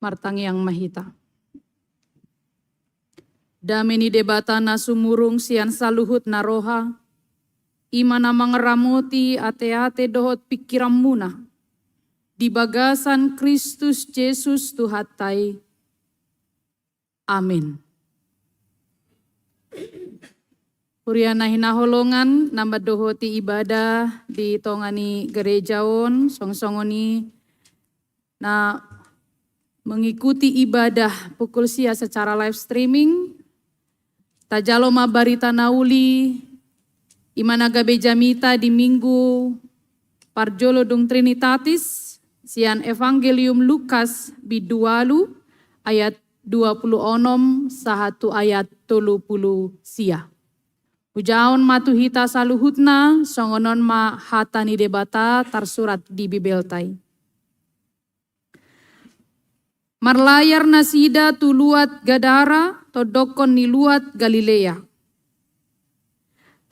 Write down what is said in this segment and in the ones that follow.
martang yang mahita. Dameni debata na sumurung sian saluhut na roha, imana mangeramoti ate-ate dohot pikiran muna, di bagasan Kristus Yesus Tuhatai. Amin. Puriana hinaholongan nambah dohoti ibadah di tongani gerejaon songsongoni na mengikuti ibadah pukul sia secara live streaming. Tajalo mabarita nauli imana gabe jamita di minggu parjolo dung Trinitatis sian Evangelium Lukas bidualu ayat 26 sahatu ayat 30 sia. Ujaon matuhita saluhutna songonon ma hatani debata tersurat di Bibeltai. Marlayar nasida tuluat Gadara todokon niluat Galilea.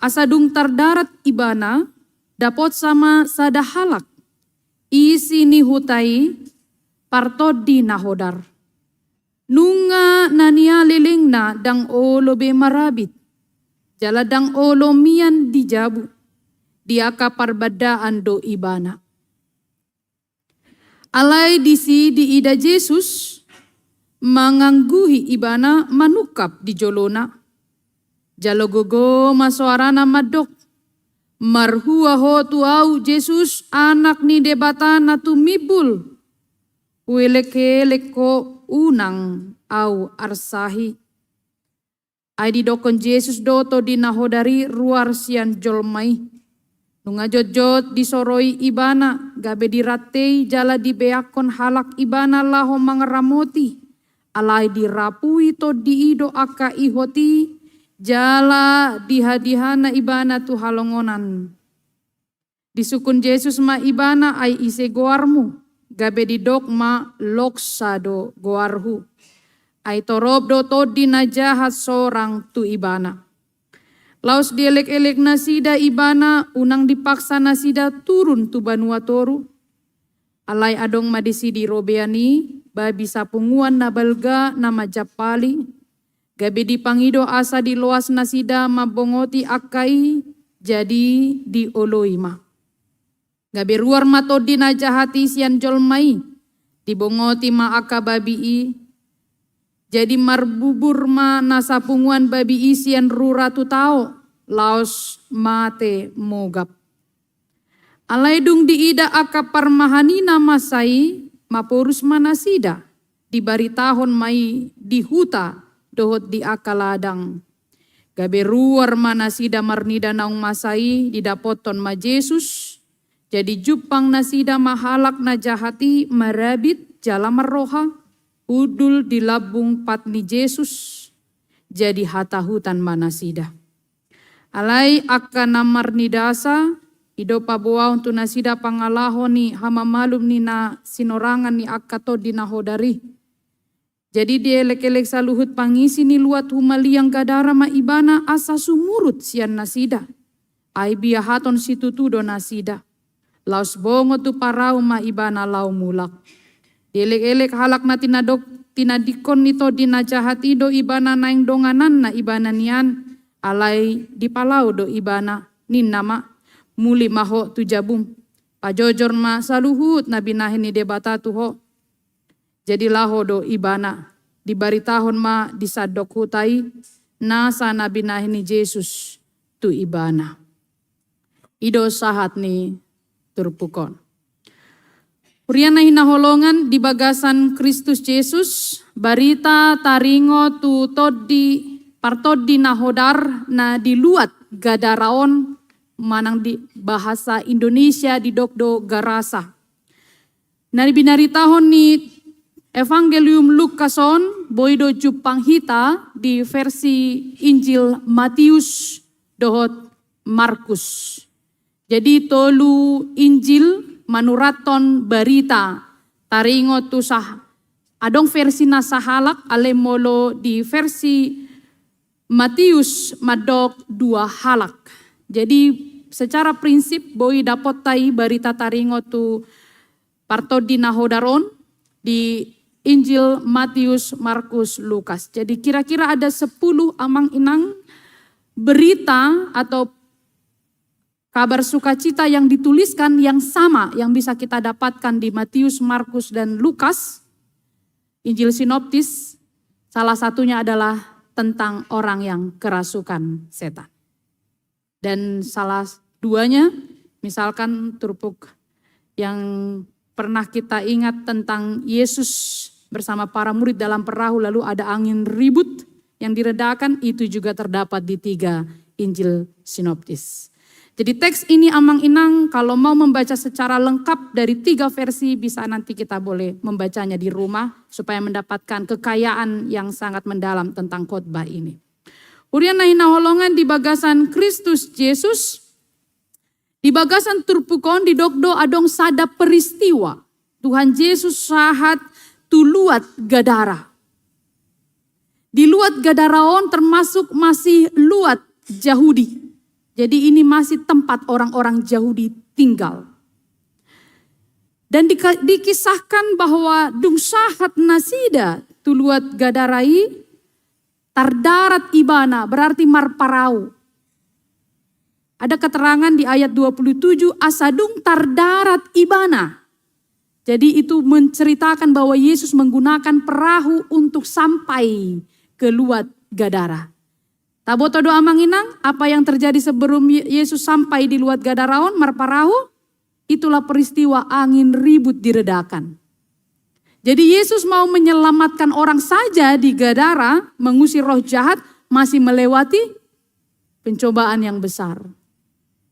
Asadung terdarat ibana dapot sama sadahalak. Isi ni hutai partodi nahodar. Nunga nania lelengna dang olo be marabit. Jaladang olo mian dijabu. Dia kapar badaan do ibana. Alai disi di ida Yesus mangangguhi ibana manukap di jolona. Jalogogo masuarana madok. Marhua ho tuau Yesus anak ni debatana tumibul. Weleke leko unang au arsahi. Ai di dokon Yesus doto di nahodari ruar sian jolmai. Nungajot-jot disoroi ibana, gabe diratei jala dibeakon halak ibana laho mangeramoti. Alai dirapui to diido aka ihoti, jala dihadihana ibana tu halongonan. Disukun Yesus ma ibana ai ise goarmu, gabe didok ma loksado goarhu. Ai torob do to dinajahat sorang tu ibana. Laos dielek-elek nasida ibana unang dipaksa nasida turun tu banua toru. Alai adong madisi di robeani babi sapunguan nabalga nama japali. Gabe dipangido asa di loas nasida mabongoti akai jadi di oloima. Gabe ruar mato di najahati sian jolmai dibongoti ma aka babii. Jadi marbubur ma nasapunguan babi isian ruratu tao, laos mate mogap. Alaidung diida aka parmahanina masai, mapurus manasida, di baritahon mai di huta, dohot di aka ladang. Gabe ruar manasida marnida naung masai, didapoton ma Yesus, jadi jupang nasida mahalak najahati marabit jala marroha, udul di labung patni Yesus jadi hata hutan manasida. Alai akan namar nidasa ido paboa untuk nasida pangalaho ni hama malum ni na sinorangan ni akato di nahodari. Jadi dia elek-elek saluhut pangisi ni luat humaliang Gadara ma ibana asa sumurut sian nasida. Ai biahaton situtudo nasida. Laos bongo tu parau ma ibana lau mulak. Dielek-elek halak na tinadikon nito dinajahati do ibana naing donganan na ibana nian alai dipalau do ibana nin nama muli maho tu jabum pajojor ma saluhut na binahin ni debata tuho. Jadi laho do ibana dibaritahon ma disadok hutai nasa na binahin ni Yesus tu ibana. Ido sahat ni turpukon. Puriana hinaholongan di bagasan Kristus Yesus, barita taringo tu todi partodi nahodar na diluat Gadaraon manang di bahasa Indonesia di dokdo garasa. Nari binaritahon ni Evangelium Lukason boido jupang hita di versi Injil Matius dohot Markus. Jadi tolu Injil manuraton barita taringo tu sah adong versi nasahalak alemolo di versi Matius madok 2 halak. Jadi secara prinsip boi dapot tai barita taringo tu parto di nahodaron di Injil Matius, Markus, Lukas. Jadi kira-kira ada 10 amang-inang berita atau kabar sukacita yang dituliskan yang sama yang bisa kita dapatkan di Matius, Markus, dan Lukas. Injil sinoptis salah satunya adalah tentang orang yang kerasukan setan. Dan salah duanya misalkan turpuk yang pernah kita ingat tentang Yesus bersama para murid dalam perahu lalu ada angin ribut yang diredakan, itu juga terdapat di 3 Injil sinoptis. Jadi teks ini amang-inang kalau mau membaca secara lengkap dari 3 versi bisa nanti kita boleh membacanya di rumah supaya mendapatkan kekayaan yang sangat mendalam tentang khotbah ini. Urian nahina holongan di bagasan Kristus Yesus, di bagasan turpukon di dokdo adong sada peristiwa. Tuhan Yesus sahat tuluat Gadara. Di luat Gadaraon termasuk masih luat Yahudi. Jadi ini masih tempat orang-orang Yahudi tinggal. Dan dikisahkan bahwa dung sahat nasida tuluat Gadarai tardarat ibana berarti marparau. Ada keterangan di ayat 27 asadung tardarat ibana. Jadi itu menceritakan bahwa Yesus menggunakan perahu untuk sampai ke luat Gadara. Taboto doa manginang, apa yang terjadi sebelum Yesus sampai di luat Gadaraon, marparahu, itulah peristiwa angin ribut diredakan. Jadi Yesus mau menyelamatkan orang saja di Gadara, mengusir roh jahat, masih melewati pencobaan yang besar.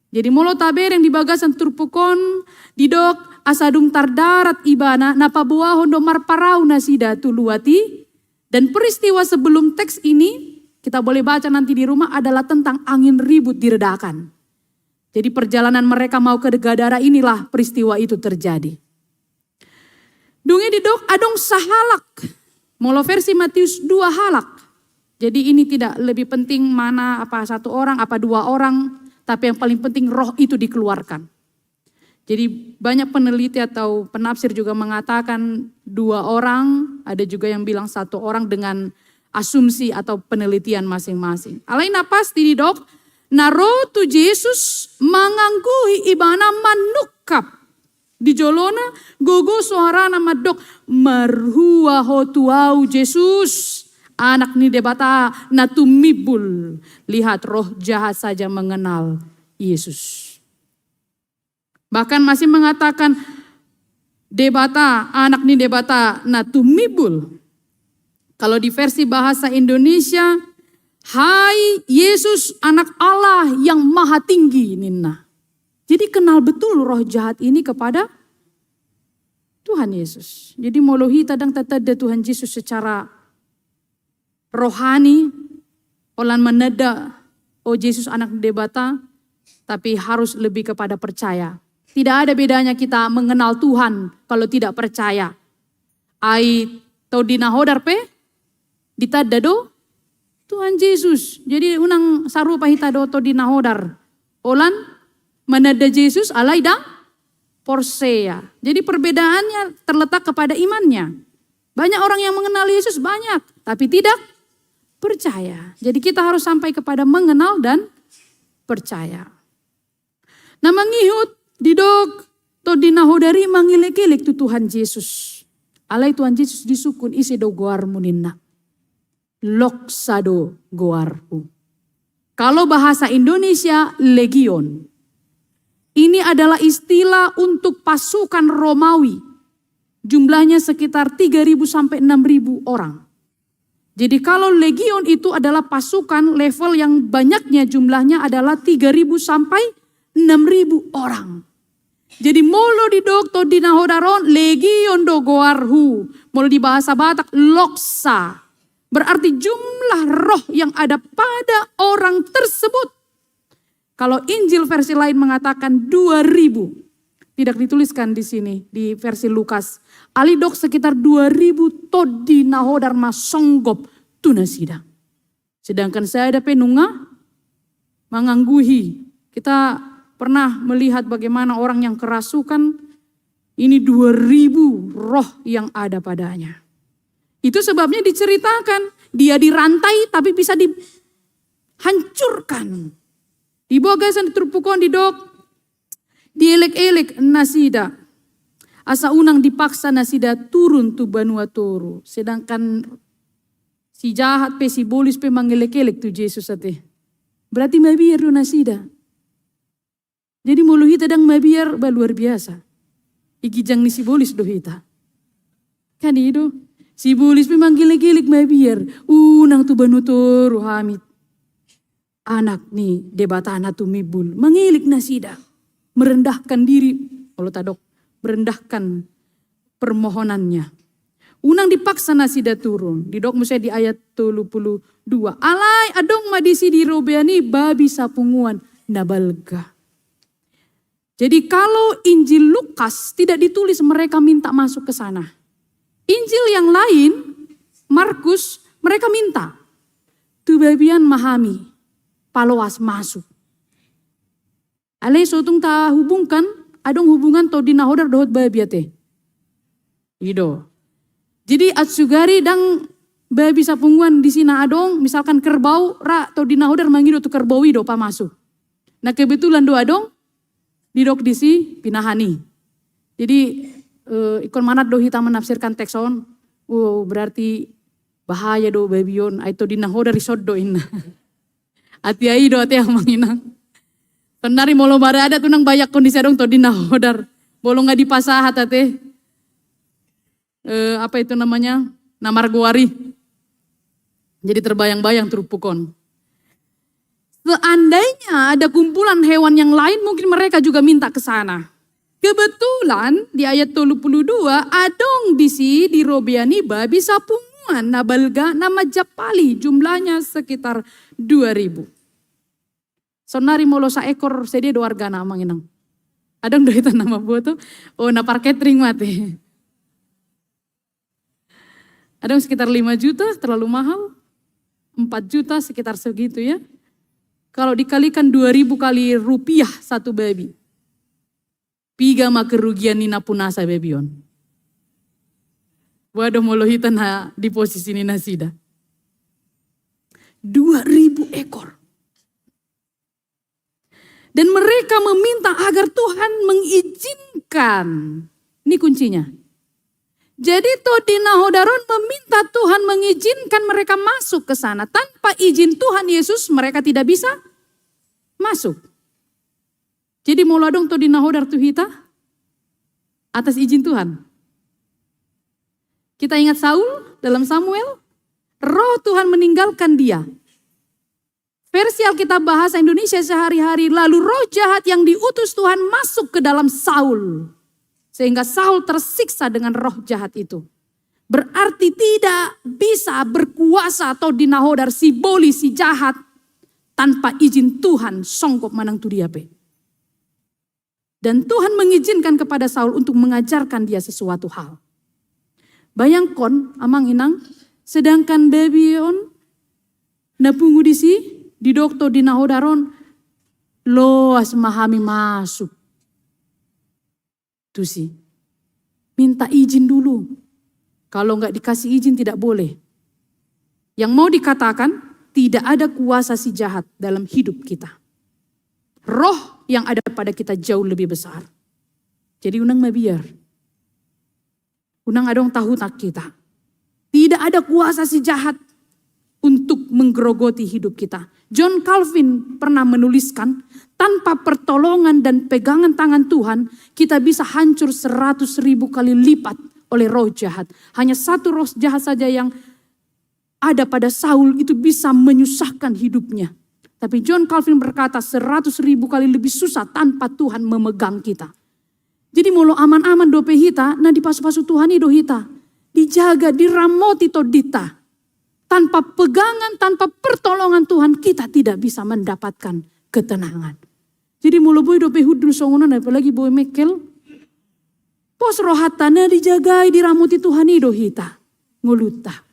Jadi molo taber yang di bagasan turpukon, didok asadung tardarat ibana, napabuah hondo marparau nasida tuluati. Dan peristiwa sebelum teks ini, kita boleh baca nanti di rumah adalah tentang angin ribut diredakan. Jadi perjalanan mereka mau ke Gadara inilah peristiwa itu terjadi. Dungi didok adong sahalak. Molo versi Matius 2 halak. Jadi ini tidak lebih penting mana apa 1 orang, apa 2 orang. Tapi yang paling penting roh itu dikeluarkan. Jadi banyak peneliti atau penafsir juga mengatakan 2 orang. Ada juga yang bilang 1 orang dengan asumsi atau penelitian masing-masing. Alaina pasti didok, naro tu Yesus menganggui ibana manukap. Di jolona gogo suara nama dok marhua hotuau Yesus. Anak ni debata natumibul. Lihat roh jahat saja mengenal Yesus. Bahkan masih mengatakan debata, anak ni debata natumibul. Kalau di versi bahasa Indonesia, hai Yesus anak Allah yang maha tinggi Nina. Jadi kenal betul roh jahat ini kepada Tuhan Yesus. Jadi molohi tadang tatada Tuhan Yesus secara rohani, olan meneda, oh Yesus anak debata, tapi harus lebih kepada percaya. Tidak ada bedanya kita mengenal Tuhan kalau tidak percaya. Ai tau dinahodar pe? Ditadado Tuhan Yesus. Jadi unang sarupa hitado to dinahodar. Olan manada Yesus alai dang porsea. Jadi perbedaannya terletak kepada imannya. Banyak orang yang mengenal Yesus banyak, tapi tidak percaya. Jadi kita harus sampai kepada mengenal dan percaya. Nah mangihut didok to dinahodari mangilek-ilek tu Tuhan Yesus. Alai Tuhan Yesus disukun isi do goar muninna. Loksado goarku. Kalau bahasa Indonesia legion. Ini adalah istilah untuk pasukan Romawi. Jumlahnya sekitar 3.000 sampai 6.000 orang. Jadi kalau legion itu adalah pasukan level yang banyaknya jumlahnya adalah 3.000 sampai 6.000 orang. Jadi molo di dokto di nahodaron legion do goarhu. Molo di bahasa Batak loksa. Berarti jumlah roh yang ada pada orang tersebut. Kalau Injil versi lain mengatakan 2.000. Tidak dituliskan di sini di versi Lukas. Alidok sekitar 2.000 todi nahodar masonggop tunasida. Sedangkan saya ada penunga mengangguhi. Kita pernah melihat bagaimana orang yang kerasukan ini 2.000 roh yang ada padanya. Itu sebabnya diceritakan. Dia dirantai tapi bisa dihancurkan. Dibawa gasan terpukul di dok. Dielek-elek nasida. Asa unang dipaksa nasida turun tu banua toru. Sedangkan si jahat pe si bolis pe mangelek-elek tu Yesus ate. Berarti mabiar do nasida. Jadi mulu hita dang mabiar luar biasa. Ikijang ni si bolis do hita. Kan itu. Si bolis pe mangelek-elek mabiar. Unang tu banu toru hamid. Anak ni debatana tu mibul. Mengilik nasida. Merendahkan diri. Kalau tadok. Merendahkan permohonannya. Unang dipaksa nasida turun. Didok musya di ayat 32. Alai adong madisi di robeani babi sapunguan nabalga. Jadi kalau Injil Lukas tidak ditulis mereka minta masuk ke sana. Injil yang lain, Markus, mereka minta. Tu babian mahami, paloas masuk. Alai sotung ta hubungkan, adong hubungan to dinahodar dohot babiate. Ido. Jadi atsugari dang babi sapunguan di sina adong, misalkan kerbau, to dinahodar mangido tu kerbau ido pa masuk. Nah kebetulan do adong, didok disi pinahani. Jadi ikon manat do hita menafsirkan tekson, berarti bahaya do babion, aito dinahodar isod do inna. Ati ai do ati yang manginang. Tenari molo bara ada tunang banyak kondisi adong to dinahodar. Bolo nggak dipasahat ate. Apa itu namanya? Namarguari. Jadi terbayang-bayang terupukon. Seandainya ada kumpulan hewan yang lain mungkin mereka juga minta ke sana. Kebetulan di ayat 32 adong disi di robeani babi sapunguan nabalga nama japali jumlahnya sekitar 2000. Sonari molo sa ekor sede do warga na manginang. Adong do itu nama buat tuh. Oh na parketring mati. Adong sekitar 5 juta terlalu mahal. 4 juta sekitar segitu ya. Kalau dikalikan 2000 kali rupiah satu babi. Piga ma kerugian nina punasa bebion. Waduh molohitan di posisi nina sida. 2000 ekor. Dan mereka meminta agar Tuhan mengizinkan. Ini kuncinya. Jadi Todinahodaron meminta Tuhan mengizinkan mereka masuk ke sana. Tanpa izin Tuhan Yesus mereka tidak bisa masuk. Jadi mula dong Todinahodar tuh hita atas izin Tuhan. Kita ingat Saul dalam Samuel. Roh Tuhan meninggalkan dia. Versi Alkitab bahasa Indonesia sehari-hari. Lalu roh jahat yang diutus Tuhan masuk ke dalam Saul. Sehingga Saul tersiksa dengan roh jahat itu. Berarti tidak bisa berkuasa atau dinahodar si boli si jahat. Tanpa izin Tuhan songkok manang tudiape. Dan Tuhan mengizinkan kepada Saul untuk mengajarkan dia sesuatu hal. Bayangkon amang inang. Sedangkan bebion napungu disi. Di dokter dinahodaron. Loas mahami masuk. Itu sih. Minta izin dulu. Kalau enggak dikasih izin tidak boleh. Yang mau dikatakan tidak ada kuasa si jahat dalam hidup kita. Roh yang ada pada kita jauh lebih besar. Jadi unang mabiar. Unang adong tahu tak kita. Tidak ada kuasa si jahat untuk menggerogoti hidup kita. John Calvin pernah menuliskan, tanpa pertolongan dan pegangan tangan Tuhan, kita bisa hancur 100.000 kali lipat oleh roh jahat. Hanya satu roh jahat saja yang ada pada Saul itu bisa menyusahkan hidupnya. Tapi John Calvin berkata 100.000 kali lebih susah tanpa Tuhan memegang kita. Jadi mulu aman-aman dope hita, nah di pasu-pasu Tuhan itu hita. Dijaga, diramoti todita. Tanpa pegangan, tanpa pertolongan Tuhan, kita tidak bisa mendapatkan ketenangan. Jadi mulu boy dope hudru songonan, apalagi boy mekel. Pos rohatana dijagai, diramoti Tuhan itu hita. Nguluta.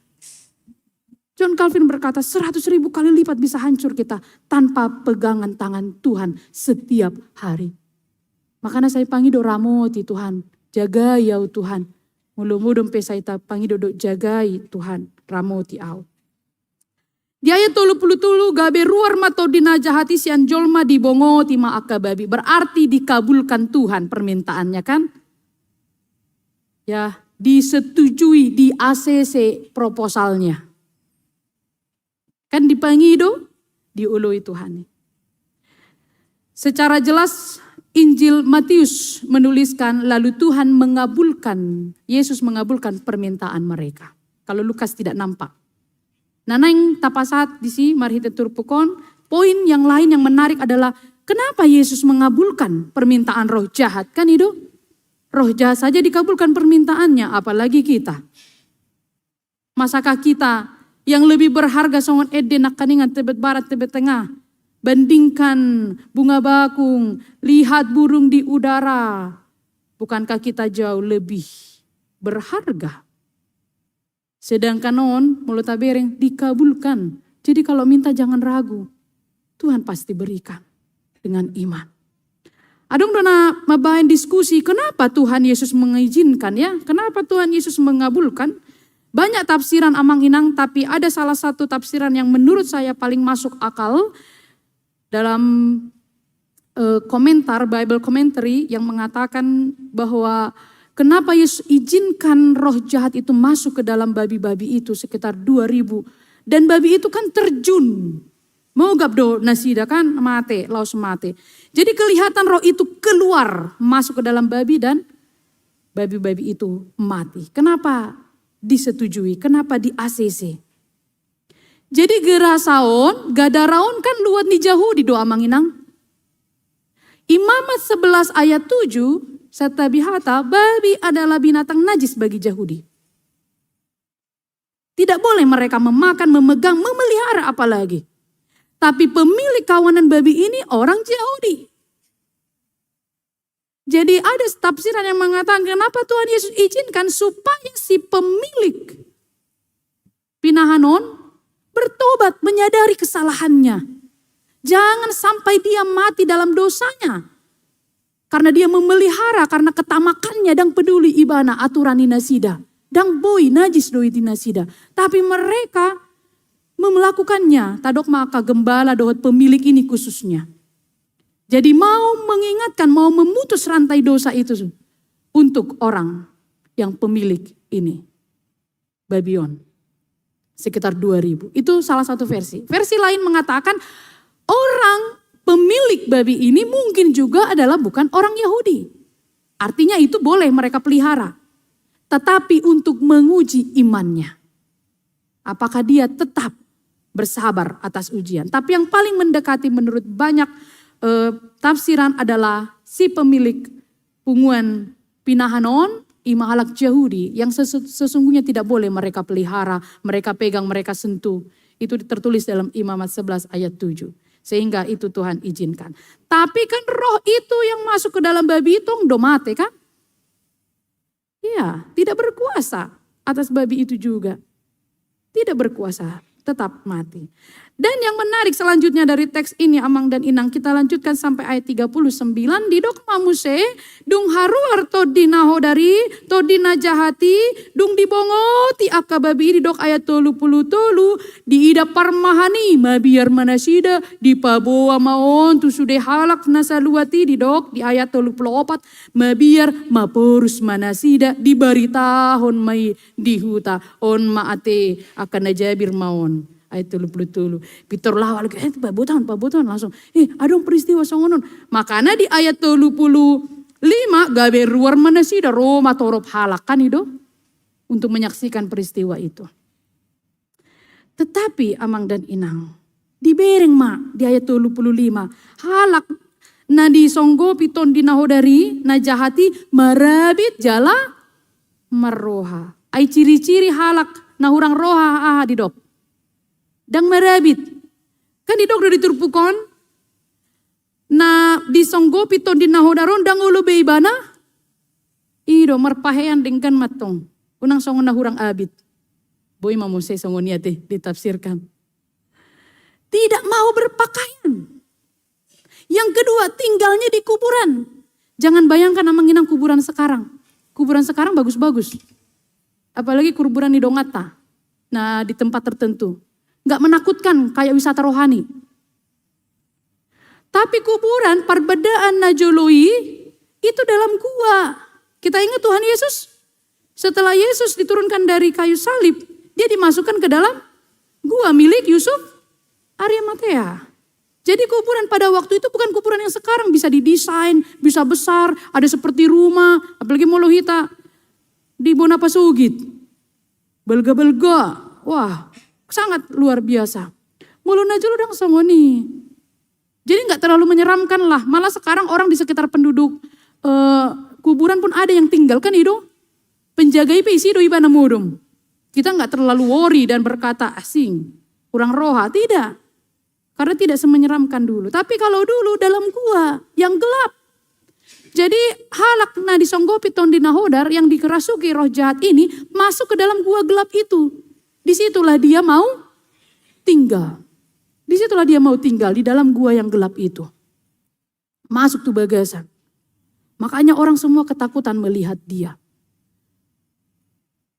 John Calvin berkata 100.000 kali lipat bisa hancur kita tanpa pegangan tangan Tuhan setiap hari. Makanya saya panggil do ramoti Tuhan, jaga ya Tuhan. Mulu-mudum pesaita pangidodok jagai Tuhan ramoti au. Di ayat 30 gabe ruar mato dinajahati sian jolma dibongo tima akababi. Berarti dikabulkan Tuhan permintaannya kan? Ya, disetujui di ACC proposalnya. Kan dipangido diului Tuhan. Secara jelas Injil Matius menuliskan lalu Tuhan Yesus mengabulkan permintaan mereka. Kalau Lukas tidak nampak. Nanang tapasat di si marhita turpukon, poin yang lain yang menarik adalah kenapa Yesus mengabulkan permintaan roh jahat kan itu? Roh jahat saja dikabulkan permintaannya, apalagi kita. Masakah kita yang lebih berharga songon ede nak kaningan tebet barat tebet tengah, bandingkan bunga bakung, lihat burung di udara. Bukankah kita jauh lebih berharga? Sedangkan mulut tabereng dikabulkan. Jadi kalau minta jangan ragu. Tuhan pasti berikan dengan iman. Adong dona mabain diskusi kenapa Tuhan Yesus mengizinkan ya? Kenapa Tuhan Yesus mengabulkan? Banyak tafsiran amang inang, tapi ada salah satu tafsiran yang menurut saya paling masuk akal dalam komentar Bible Commentary yang mengatakan bahwa kenapa Yesus izinkan roh jahat itu masuk ke dalam babi-babi itu sekitar 2000. Dan babi itu kan terjun. Mau gabdo nasida kan mate, laos mate. Jadi kelihatan roh itu keluar masuk ke dalam babi dan babi-babi itu mati. Kenapa disetujui? Kenapa di ACC? Jadi gerasaon, gadaraon kan luat ni jauh di doa manginang. Imamat 11 ayat 7, satabihata, babi adalah binatang najis bagi Yahudi. Tidak boleh mereka memakan, memegang, memelihara apalagi. Tapi pemilik kawanan babi ini orang Yahudi. Jadi ada tafsiran yang mengatakan kenapa Tuhan Yesus izinkan supaya si pemilik pinahanon bertobat, menyadari kesalahannya. Jangan sampai dia mati dalam dosanya. Karena dia memelihara, karena ketamakannya dan peduli ibana aturan dinasida. Dan boy najis doi dinasida. Tapi mereka melakukannya. Tadok maka gembala dohot pemilik ini khususnya. Jadi mau mengingatkan, mau memutus rantai dosa itu untuk orang yang pemilik ini. Babion. Sekitar 2000. Itu salah satu versi. Versi lain mengatakan orang pemilik babi ini mungkin juga adalah bukan orang Yahudi. Artinya itu boleh mereka pelihara. Tetapi untuk menguji imannya. Apakah dia tetap bersabar atas ujian. Tapi yang paling mendekati menurut banyak tafsiran adalah si pemilik punguan pinahanon. Imahalak Yahudi yang sesungguhnya tidak boleh mereka pelihara, mereka pegang, mereka sentuh. Itu tertulis dalam Imamat 11 ayat 7. Sehingga itu Tuhan izinkan. Tapi kan roh itu yang masuk ke dalam babi itu domate kan? Iya, tidak berkuasa atas babi itu juga. Tidak berkuasa, tetap mati. Dan yang menarik selanjutnya dari teks ini Amang dan Inang, kita lanjutkan sampai ayat 39. Di dok mamuse, dung haruar todina hodari, todina jahati, dung dibongo ti akababi di dok ayat 30 tolu, di ida parmahani mabiar manasida, di paboa maon tu sude halak nasaluati di dok di ayat 34, mabiar maporus manasida, di baritahon mai di huta, on maate akan najabir maon. Ayat 30. Pitor lawal pabutan langsung. Adong peristiwa songonon. Makanya di ayat 35 gabe ruar manasida Roma torop halakan itu untuk menyaksikan peristiwa itu. Tetapi Amang dan Inang dibereng di ayat 25 halak na disonggo piton dinahodari na jahati marabit jala marroha. Ai ciri-ciri halak na hurang roha di dok. Dan merabit. Kan di dok do diturpukon. Na disonggo piton di nahodaron dang ulo beibana. Ido merpahean dengan matong. Unang songon na hurang abit. Boy mamuse songon niate ditafsirkan. Tidak mau berpakaian. Yang kedua tinggalnya di kuburan. Jangan bayangkan Amang Inang kuburan sekarang. Kuburan sekarang bagus-bagus. apalagi kuburan di Dongata, nah di tempat tertentu. Gak menakutkan kayak wisata rohani. Tapi kuburan perbedaan Najoloi itu dalam gua. Kita ingat Tuhan Yesus, setelah Yesus diturunkan dari kayu salib, dia dimasukkan ke dalam gua milik Yusuf Arimatea. Jadi kuburan pada waktu itu bukan kuburan yang sekarang bisa didesain, bisa besar, ada seperti rumah, apalagi Molohita di Bonapasugit. Belga-belga, wah sangat luar biasa. Mulu najul dong songoni. Jadi gak terlalu menyeramkan lah, malah sekarang orang di sekitar penduduk kuburan pun ada yang tinggal kan itu. Penjaga isi do ibana mudum. Kita gak terlalu worry dan berkata asing, kurang roha, tidak. Karena tidak semenyeramkan dulu. Tapi kalau dulu dalam gua yang gelap. Jadi halak na disonggopi ton di nahodar yang dikerasuki roh jahat ini masuk ke dalam gua gelap itu. Disitulah dia mau tinggal. Disitulah dia mau tinggal di dalam gua yang gelap itu. Masuk tuh bagasan. Makanya orang semua ketakutan melihat dia.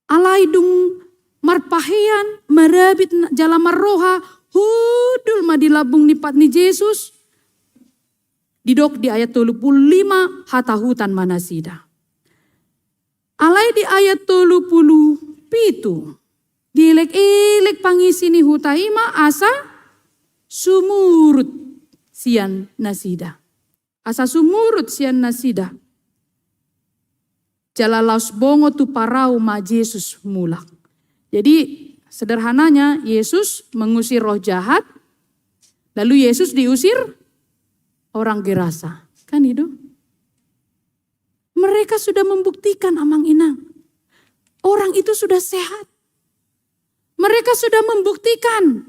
Alaidung marpahean marabit jala marroha hudul madilabung nipat ni Yesus. Didok di ayat 35 hatahutan manasida. Alai di ayat 37 dilek-ilek pangisi ni hutaima asa sumurut sian nasida. Asa sumurut sian nasida. Jalalaus bongo tu parau ma Yesus mulak. Jadi sederhananya Yesus mengusir roh jahat, lalu Yesus diusir orang Gerasa. Kan itu? Mereka sudah membuktikan amang inang. Orang itu sudah sehat. Mereka sudah membuktikan.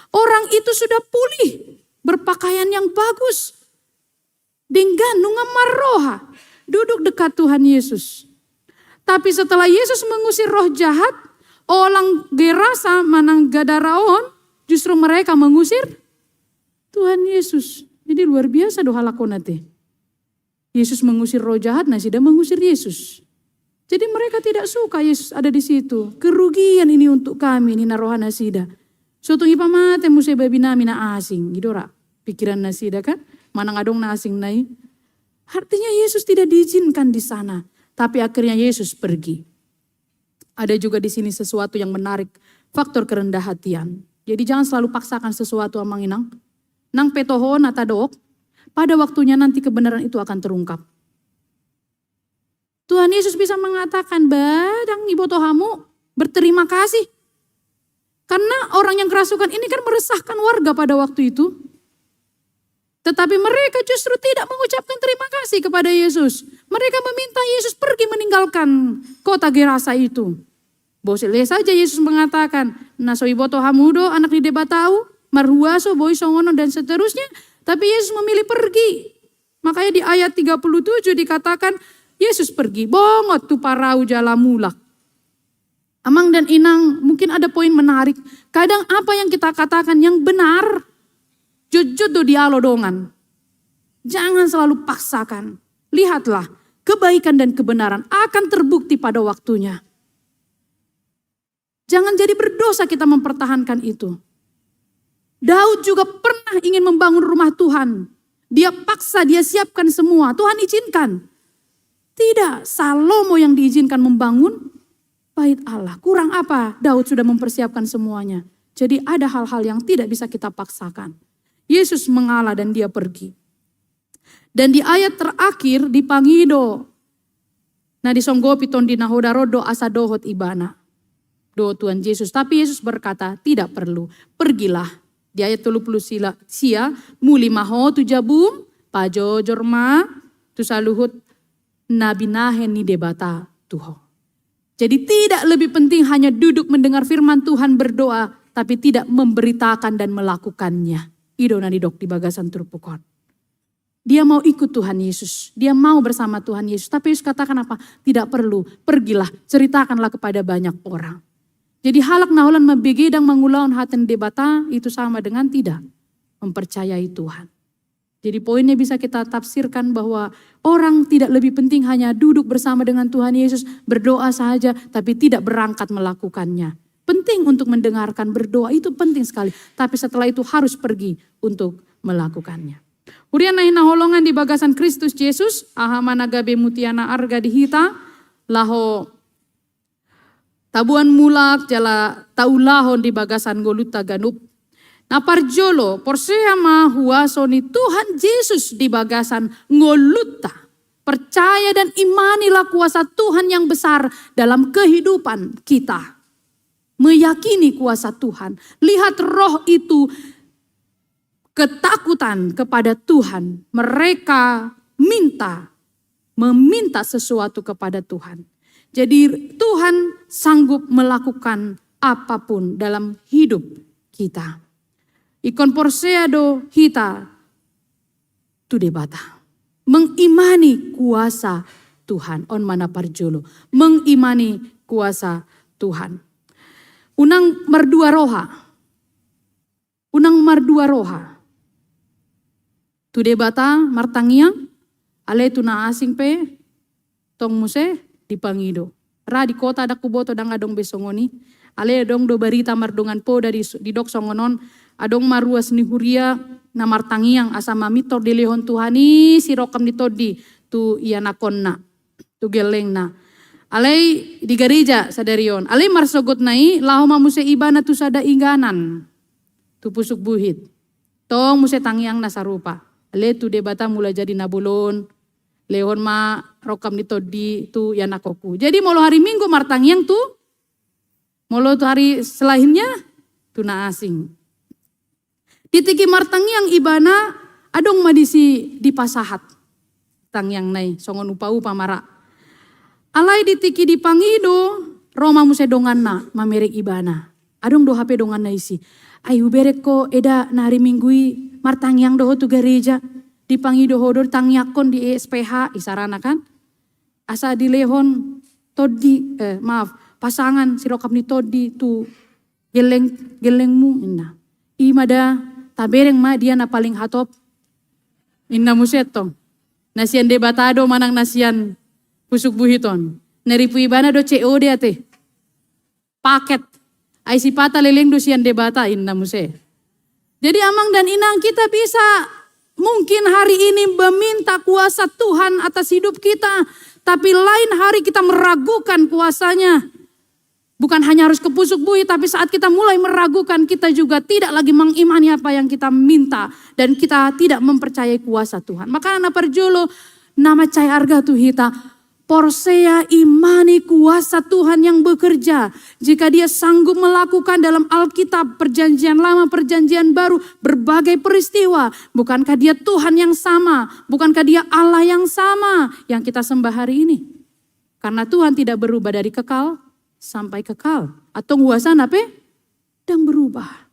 Orang itu sudah pulih. Berpakaian yang bagus. Dengan nungamar roha. Duduk dekat Tuhan Yesus. Tapi setelah Yesus mengusir roh jahat, orang Gerasa manang Gadaraon, justru mereka mengusir Tuhan Yesus. Jadi luar biasa doa lakonate. Yesus mengusir roh jahat, nasida mengusir Yesus. Jadi mereka tidak suka Yesus ada di situ. Kerugian ini untuk kami, ini naroha nasida. Suatu ipamate musai babina mina asing. Gitu rak, pikiran nasida kan. Manang adong na asing nai. Artinya Yesus tidak diizinkan di sana. Tapi akhirnya Yesus pergi. Ada juga di sini sesuatu yang menarik. Faktor kerendah hatian. Jadi jangan selalu paksakan sesuatu amang inang. Nang petoho natadok. Pada waktunya nanti kebenaran itu akan terungkap. Tuhan Yesus bisa mengatakan, badang ibu tohamu berterima kasih. Karena orang yang kerasukan ini kan meresahkan warga pada waktu itu. Tetapi mereka justru tidak mengucapkan terima kasih kepada Yesus. Mereka meminta Yesus pergi meninggalkan kota Gerasa itu. Boleh saja Yesus mengatakan, nasoi boto hamudo anak di debatau, marhuaso boy songono dan seterusnya. Tapi Yesus memilih pergi. Makanya di ayat 37 dikatakan Yesus pergi. Bongot tu parau jala mulak. Amang dan inang mungkin ada poin menarik. Kadang apa yang kita katakan yang benar. Jujur do dialo dongan. Jangan selalu paksakan. Lihatlah kebaikan dan kebenaran akan terbukti pada waktunya. Jangan jadi berdosa kita mempertahankan itu. Daud juga pernah ingin membangun rumah Tuhan. Dia paksa, dia siapkan semua. Tuhan izinkan. Tidak, Salomo yang diizinkan membangun bait Allah. Kurang apa? Daud sudah mempersiapkan semuanya. Jadi ada hal-hal yang tidak bisa kita paksakan. Yesus mengalah dan dia pergi. Dan di ayat terakhir di Pangido. Nah disonggopi ton di nahodarodo asa dohot ibana. Do Tuhan Yesus. Tapi Yesus berkata tidak perlu. Pergilah. Di ayat 30 sia muli maho tu jabum pajojor ma tu saluhut nabi nahen ni debata tuho. Jadi tidak lebih penting hanya duduk mendengar firman Tuhan berdoa tapi tidak memberitakan dan melakukannya. Ido nadidok di bagasan turpukon. Dia mau ikut Tuhan Yesus. Dia mau bersama Tuhan Yesus. Tapi Yesus katakan apa? Tidak perlu. Pergilah. Ceritakanlah kepada banyak orang. Jadi halak naholan mabegedang mangulaon haten debata itu sama dengan tidak mempercayai Tuhan. Jadi poinnya bisa kita tafsirkan bahwa orang tidak lebih penting hanya duduk bersama dengan Tuhan Yesus, berdoa saja, tapi tidak berangkat melakukannya. Penting untuk mendengarkan, berdoa itu penting sekali. Tapi setelah itu harus pergi untuk melakukannya. Urian nahi naholongan di bagasan Kristus Yesus, ahama nagabe mutiana arga dihita, laho tabuan mulak jala taulahon di bagasan goluta ganup. Na parjolo porsea ma huasoni Tuhan Yesus di bagasan ngoluta. Percaya dan imanilah kuasa Tuhan yang besar dalam kehidupan kita. Meyakini kuasa Tuhan. Lihat roh itu ketakutan kepada Tuhan. Mereka meminta sesuatu kepada Tuhan. Jadi Tuhan sanggup melakukan apapun dalam hidup kita. Ikon porseado hita tu debata. Mengimani kuasa Tuhan. On mana parjolo. Mengimani kuasa Tuhan. Unang merdua roha. Tu debata martangiang. Ale tu na asing pe. Tong muse dipangido. Ra di kota ada kuboto dang adong besongoni. Ale dong do barita mardongan po dari di dok songonon. Adong maruas ni huria na martangiang asa mamitor dilehon Tuhani sirokam ditodi tu iya nakonna tu geleng na. Alay di gereja sadarion. Alay marsogot nai laho mamuse ibana tu sada ingganan. Tu pusuk buhit. Tong muse tangiang na sarupa. Alay tu debata mula jadi nabulon. Lehon ma rokam ditodi tu iya nakoku. Jadi molo hari Minggu martangiang tu. Molo tu hari selainnya tu na asing. Ditiki martangiang ibana adong madisi di pasahat. Tangiang nai songon upa-upa mara. Alay ditiki di pangido Roma muse dongan na mamerek ibana. Adong do HP dongan na isi. Ayu berek ko eda na hari Minggui martangiang doho tu gereja. Di pangido hodor tangiakon di SPH isarana kan. Asa dilehon todi pasangan sirokap ni todi tu gelengmu inna. Imada tabereng ma dia na paling hatop. Inna musetong. Nasian debatado manang nasian pusuk buhiton. Neripu ibana do COD ate. Paket. Ay sipata leleng do sian debata inna muse. Jadi amang dan inang kita bisa mungkin hari ini meminta kuasa Tuhan atas hidup kita. Tapi lain hari kita meragukan kuasanya. Bukan hanya harus ke pusuk buih, tapi saat kita mulai meragukan, kita juga tidak lagi mengimani apa yang kita minta. Dan kita tidak mempercayai kuasa Tuhan. Maka anak perjolo, nama cai arga tu hita, porsea imani kuasa Tuhan yang bekerja. Jika dia sanggup melakukan dalam Alkitab, perjanjian lama, perjanjian baru, berbagai peristiwa. Bukankah dia Tuhan yang sama? Bukankah dia Allah yang sama yang kita sembah hari ini? Karena Tuhan tidak berubah dari kekal sampai kekal. Atau kuasa apa? Dan berubah.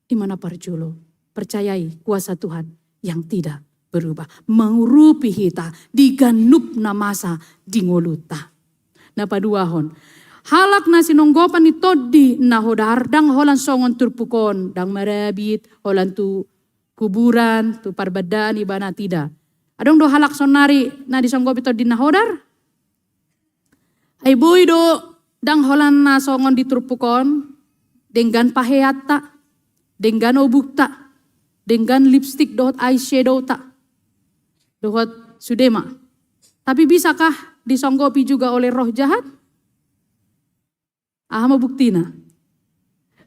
Imana parjulo. Percayai kuasa Tuhan yang tidak berubah. Mengurupi hita. Diganup na masa dingoluta. Napaduahon. Halak na sinonggopan ni todi na hodar. Dang holan songon turpukon. Dang marabit. Holan tu kuburan. Tu parbadaan ibana tidak. Adong do halak sonari na disonggopi todi na hodar. Ay boy do. Dang holan na songon diturpukon, dengan paheata, dengan obukta, dengan lipstick dohot eyeshadow ta, dohot sudema. Tapi bisakah disonggopi juga oleh roh jahat? Ahama buktina.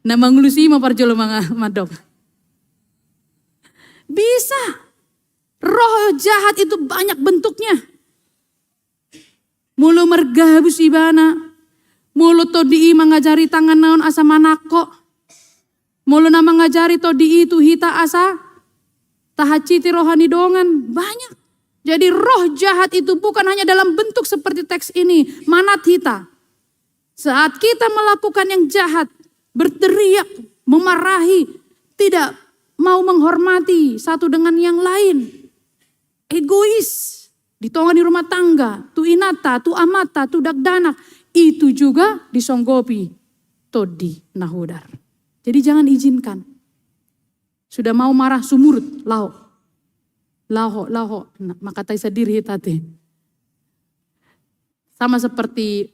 Na manglusi maparjolo mga madok. Bisa. Roh jahat itu banyak bentuknya. Mulu mergabus ibana. Mulu to di mangajari tangan naon asa manako. Mulu na mangajari to di itu hita asa tahaciti rohani dongan. Banyak. Jadi roh jahat itu bukan hanya dalam bentuk seperti teks ini. Manat hita. Saat kita melakukan yang jahat. Berteriak, memarahi. Tidak mau menghormati satu dengan yang lain. Egois. Ditongan di rumah tangga. Tu inata, tu amata, tu dakdanak. Itu juga disonggopi todi nahodar. Jadi jangan izinkan. Sudah mau marah sumurut lau. laho, maka tai sadiri hitate. Sama seperti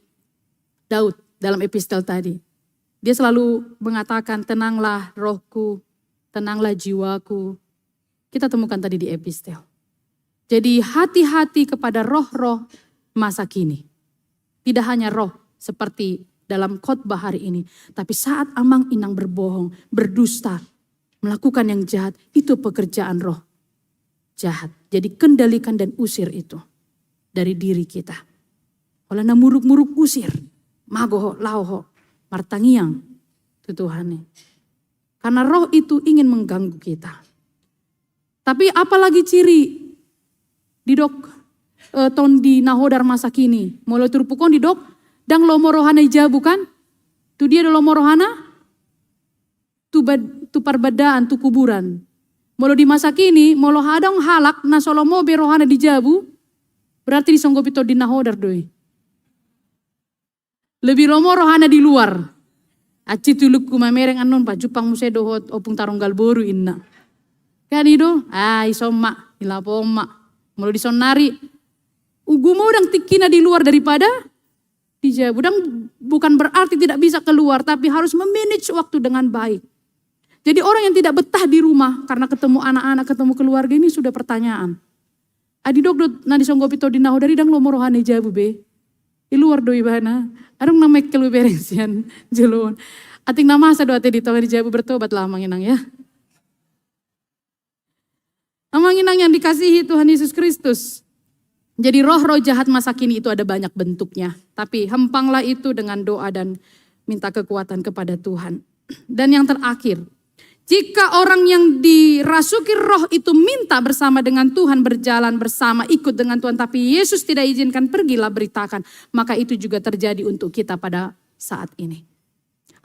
Daud dalam epistel tadi. Dia selalu mengatakan, tenanglah rohku, tenanglah jiwaku. Kita temukan tadi di epistel. Jadi hati-hati kepada roh-roh masa kini. Tidak hanya roh seperti dalam khotbah hari ini. Tapi saat amang inang berbohong, berdusta, melakukan yang jahat, itu pekerjaan roh jahat. Jadi kendalikan dan usir itu dari diri kita. Oleh muruk-muruk usir, magoho, lauho, martangiang, itu Tuhan. Karena roh itu ingin mengganggu kita. Tapi apalagi ciri di dok ton di nahodar masa kini. Mulai turpukon di dok, dang lomo rohana ija bukan? Tu dia lomo rohana, tu perbedaan, tu kuburan. Molo di masa kini, molo hadang halak na solomo berohana di jabu, berarti disonggo pito di nahodar doi. Lebih lomo rohana di luar. Aci tuluk kumamereng anon pa jupang musedohot opung taronggal boru inna. Kan itu, isoma, ilapoma. Molo disonari, ugumo udang tikina di luar daripada di jabu. Udang bukan berarti tidak bisa keluar, tapi harus memanage waktu dengan baik. Jadi orang yang tidak betah di rumah karena ketemu anak-anak, ketemu keluarga ini sudah pertanyaan. Adi dok na disonggo pito di naho dari dang lomo rohane jabu be. Di luar doi bana. Arang na mek kelu berensian jelon. Ating nama asa doa di tawa di jabu bertobat lah manginang ya. Manginang yang dikasihi Tuhan Yesus Kristus. Jadi roh-roh jahat masa kini itu ada banyak bentuknya. Tapi hempanglah itu dengan doa dan minta kekuatan kepada Tuhan. Dan yang terakhir, jika orang yang dirasuki roh itu minta bersama dengan Tuhan, berjalan bersama, ikut dengan Tuhan, tapi Yesus tidak izinkan, pergilah beritakan. Maka itu juga terjadi untuk kita pada saat ini.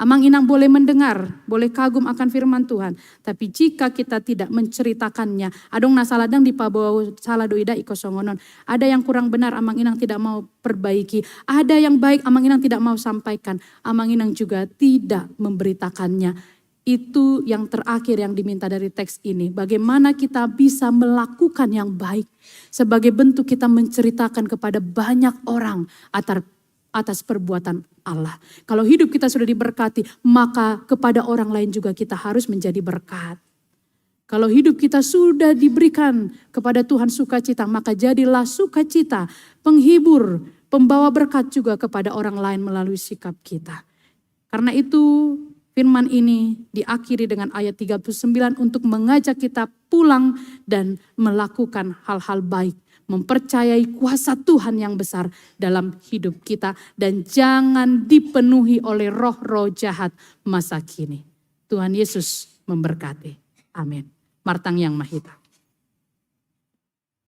Amang inang boleh mendengar, boleh kagum akan firman Tuhan. Tapi jika kita tidak menceritakannya, adong nasaladang di pabawa salah doida ikosongonon. Ada yang kurang benar, amang inang tidak mau perbaiki. Ada yang baik, amang inang tidak mau sampaikan. Amang inang juga tidak memberitakannya. Itu yang terakhir yang diminta dari teks ini. Bagaimana kita bisa melakukan yang baik. Sebagai bentuk kita menceritakan kepada banyak orang atas perbuatan Allah. Kalau hidup kita sudah diberkati, maka kepada orang lain juga kita harus menjadi berkat. Kalau hidup kita sudah diberikan kepada Tuhan sukacita, maka jadilah sukacita, penghibur, pembawa berkat juga kepada orang lain melalui sikap kita. Karena itu firman ini diakhiri dengan ayat 39 untuk mengajak kita pulang dan melakukan hal-hal baik. Mempercayai kuasa Tuhan yang besar dalam hidup kita. Dan jangan dipenuhi oleh roh-roh jahat masa kini. Tuhan Yesus memberkati. Amin. Martang yang mahita.